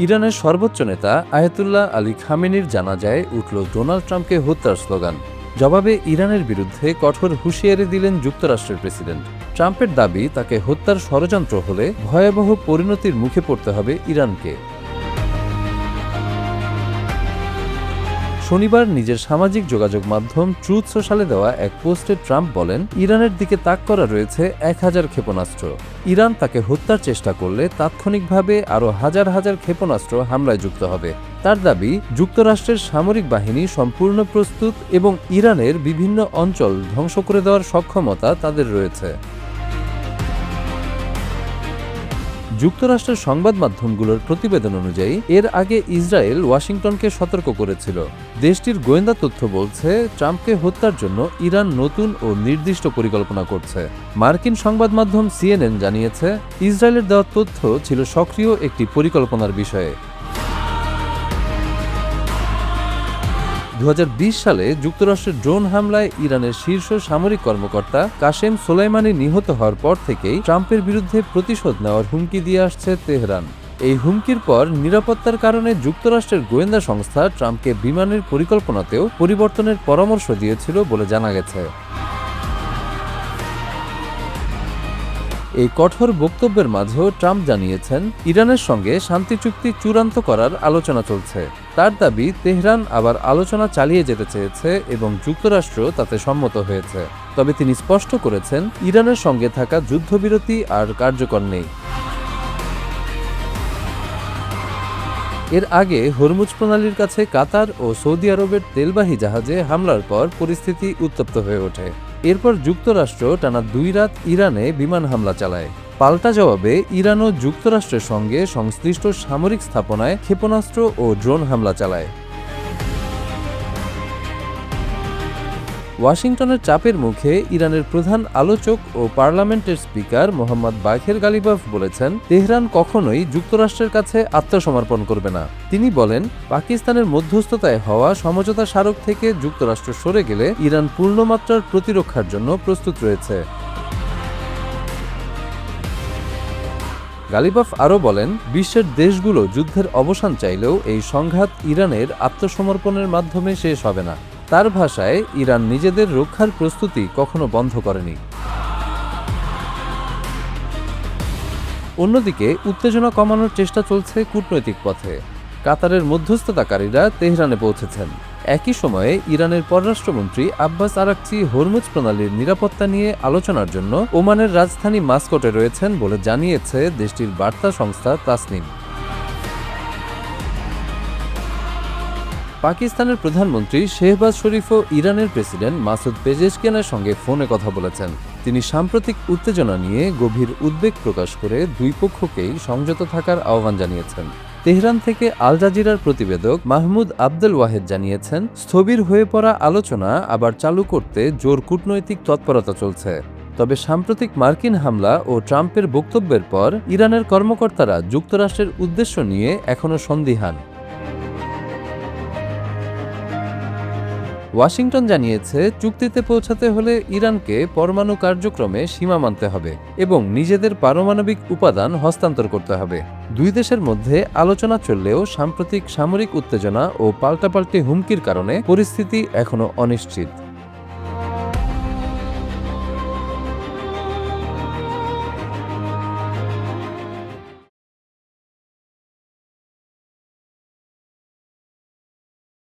ইরানের সর্বোচ্চ নেতা আয়াতুল্লাহ আলী খামেনির জানাজায় উঠল ডোনাল্ড ট্রাম্পকে হত্যার স্লোগান। জবাবে ইরানের বিরুদ্ধে কঠোর হুঁশিয়ারি দিলেন যুক্তরাষ্ট্রের প্রেসিডেন্ট। ট্রাম্পের দাবি, তাকে হত্যার ষড়যন্ত্র হলে ভয়াবহ পরিণতির মুখে পড়তে হবে ইরানকে। শনিবার নিজের সামাজিক যোগাযোগ মাধ্যম ট্রুথ সোশ্যালে দেওয়া এক পোস্টে ট্রাম্প বলেন, ইরানের দিকে তাক করা রয়েছে 1000 ক্ষেপণাস্ত্র। ইরান তাকে হত্যার চেষ্টা করলে তাৎক্ষণিকভাবে আরও হাজার হাজার ক্ষেপণাস্ত্র হামলায় যুক্ত হবে। তার দাবি, যুক্তরাষ্ট্রের সামরিক বাহিনী সম্পূর্ণ প্রস্তুত এবং ইরানের বিভিন্ন অঞ্চল ধ্বংস করে দেওয়ার সক্ষমতা তাদের রয়েছে। যুক্তরাষ্ট্রের সংবাদ মাধ্যমগুলোর প্রতিবেদন অনুযায়ী এর আগে ইসরায়েল ওয়াশিংটনকে সতর্ক করেছিল। দেশটির গোয়েন্দা তথ্য বলছে, ট্রাম্পকে হত্যার জন্য ইরান নতুন ও নির্দিষ্ট পরিকল্পনা করছে। মার্কিন সংবাদ মাধ্যম CNN জানিয়েছে, ইসরায়েলের দেওয়া তথ্য ছিল সক্রিয় একটি পরিকল্পনার বিষয়ে। 2020 সালে যুক্তরাষ্ট্রের ড্রোন হামলায় ইরানের শীর্ষ সামরিক কর্মকর্তা কাশেম সোলাইমানি নিহত হওয়ার পর থেকেই ট্রাম্পের বিরুদ্ধে প্রতিশোধ নেওয়ার হুমকি দিয়ে আসছে তেহরান। এই হুমকির পর নিরাপত্তার কারণে যুক্তরাষ্ট্রের গোয়েন্দা সংস্থা ট্রাম্পকে বিমানের পরিকল্পনাতেও পরিবর্তনের পরামর্শ দিয়েছিল বলে জানা গেছে। এই কঠোর বক্তব্যের মাঝেও ট্রাম্প জানিয়েছেন, ইরানের সঙ্গে শান্তি চুক্তি চূড়ান্ত করার আলোচনা চলছে। তার দাবি, তেহরান আবার আলোচনা চালিয়ে যেতে চেয়েছে এবং যুক্তরাষ্ট্র তাতে সম্মত হয়েছে। তবে তিনি স্পষ্ট করেছেন, ইরানের সঙ্গে থাকা যুদ্ধবিরতি আর কার্যকর নেই। এর আগে হরমুজ প্রণালীর কাছে কাতার ও সৌদি আরবের তেলবাহী জাহাজে হামলার পর পরিস্থিতি উত্তপ্ত হয়ে ওঠে। এরপর যুক্তরাষ্ট্র টানা 2 রাত ইরানে বিমান হামলা চালায়। পাল্টা জবাবে ইরানও যুক্তরাষ্ট্রের সঙ্গে সংশ্লিষ্ট সামরিক স্থাপনায় ক্ষেপণাস্ত্র ও ড্রোন হামলা চালায়। ওয়াশিংটনের চাপের মুখে ইরানের প্রধান আলোচক ও পার্লামেন্টের স্পিকার মোহাম্মদ বাঘের গালিবাফ বলেছেন, তেহরান কখনোই যুক্তরাষ্ট্রের কাছে আত্মসমর্পণ করবে না। তিনি বলেন, পাকিস্তানের মধ্যস্থতায় হওয়া সমঝোতা স্মারক থেকে যুক্তরাষ্ট্র সরে গেলে ইরান পূর্ণমাত্রার প্রতিরক্ষার জন্য প্রস্তুত রয়েছে। গালিবাফ আরও বলেন, বিশ্বের দেশগুলো যুদ্ধের অবসান চাইলেও এই সংঘাত ইরানের আত্মসমর্পণের মাধ্যমে শেষ হবে না। তার ভাষায়, ইরান নিজেদের রক্ষার প্রস্তুতি কখনো বন্ধ করেনি। অন্যদিকে উত্তেজনা কমানোর চেষ্টা চলছে কূটনৈতিক পথে। কাতারের মধ্যস্থতাকারীরা তেহরানে পৌঁছেছেন। একই সময়ে ইরানের পররাষ্ট্রমন্ত্রী আব্বাস আরাকচি হরমুজ প্রণালীর নিরাপত্তা নিয়ে আলোচনার জন্য ওমানের রাজধানী মাস্কটে রয়েছেন বলে জানিয়েছে দেশটির বার্তা সংস্থা তাসনিম। পাকিস্তানের প্রধানমন্ত্রী শেহবাজ শরীফও ইরানের প্রেসিডেন্ট মাসুদ পেজেশকিয়ানের সঙ্গে ফোনে কথা বলেছেন। তিনি সাম্প্রতিক উত্তেজনা নিয়ে গভীর উদ্বেগ প্রকাশ করে দুই পক্ষকেই সংযত থাকার আহ্বান জানিয়েছেন। তেহরান থেকে আল জাজিরার প্রতিবেদক মাহমুদ আব্দুল ওয়াহেদ জানিয়েছেন, স্থবির হয়ে পড়া আলোচনা আবার চালু করতে জোর কূটনৈতিক তৎপরতা চলছে। তবে সাম্প্রতিক মার্কিন হামলা ও ট্রাম্পের বক্তব্যের পর ইরানের কর্মকর্তারা যুক্তরাষ্ট্রের উদ্দেশ্য নিয়ে এখনও সন্দিহান। ওয়াশিংটন জানিয়েছে, চুক্তিতে পৌঁছাতে হলে ইরানকে পরমাণু কার্যক্রমে সীমা মানতে হবে এবং নিজেদের পারমাণবিক উপাদান হস্তান্তর করতে হবে। দুই দেশের মধ্যে আলোচনা চললেও সাম্প্রতিক সামরিক উত্তেজনা ও পাল্টাপাল্টি হুমকির কারণে পরিস্থিতি এখনও অনিশ্চিত।